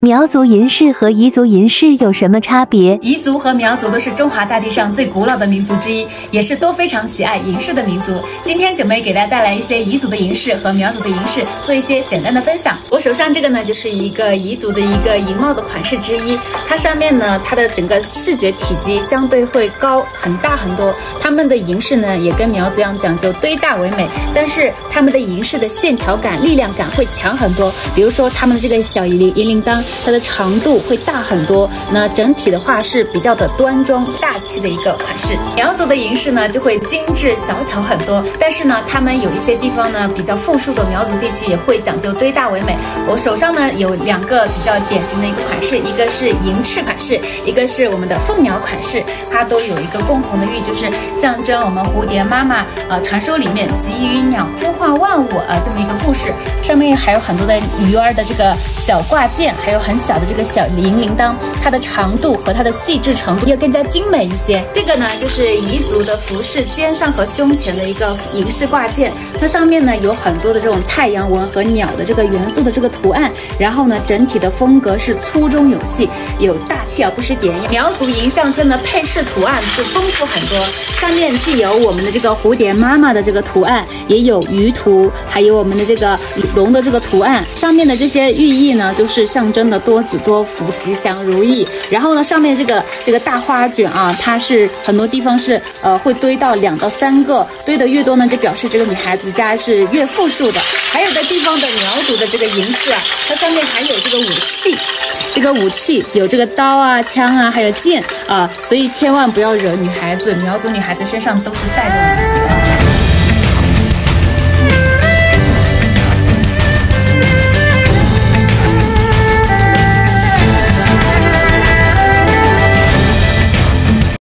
苗族银饰和彝族银饰有什么差别？彝族和苗族都是中华大地上最古老的民族之一，也是都非常喜爱银饰的民族。今天九妹给大家带来一些彝族的银饰和苗族的银饰，做一些简单的分享。我手上这个呢，就是一个彝族的一个银帽的款式之一，它上面呢，它的整个视觉体积相对会高很大很多。他们的银饰呢，也跟苗族一样讲究堆大为美，但是他们的银饰的线条感、力量感会强很多。比如说他们的这个小银铃铛，它的长度会大很多，那整体的话是比较的端庄大气的一个款式。苗族的银饰呢就会精致小巧很多，但是呢，他们有一些地方呢比较富庶的苗族地区也会讲究堆大为美。我手上呢有两个比较典型的一个款式，一个是银翅款式，一个是我们的凤鸟款式，它都有一个共同的寓意，就是象征我们蝴蝶妈妈传说里面给予鸟孵化万物这么一个故事。上面还有很多的鱼儿的这个小挂件，还有很小的这个小银铃铛，它的长度和它的细致程度要更加精美一些。这个呢就是彝族的服饰肩上和胸前的一个银饰挂件，它上面呢有很多的这种太阳纹和鸟的这个元素的这个图案，然后呢整体的风格是粗中有细，有大气不失典雅。苗族银项圈的配饰图案是丰富很多，上面既有我们的这个蝴蝶妈妈的这个图案，也有鱼图，还有我们的这个龙的这个图案，上面的这些寓意呢都是象征的多子多福、吉祥如意。然后呢，上面这个大花卷啊，它是很多地方是会堆到2到3个，堆的越多呢，就表示这个女孩子家是越富庶的。还有的地方的苗族的这个银饰啊，它上面还有这个武器，这个武器有这个刀啊、枪啊，还有剑啊，所以千万不要惹女孩子，苗族女孩子身上都是带着武器啊。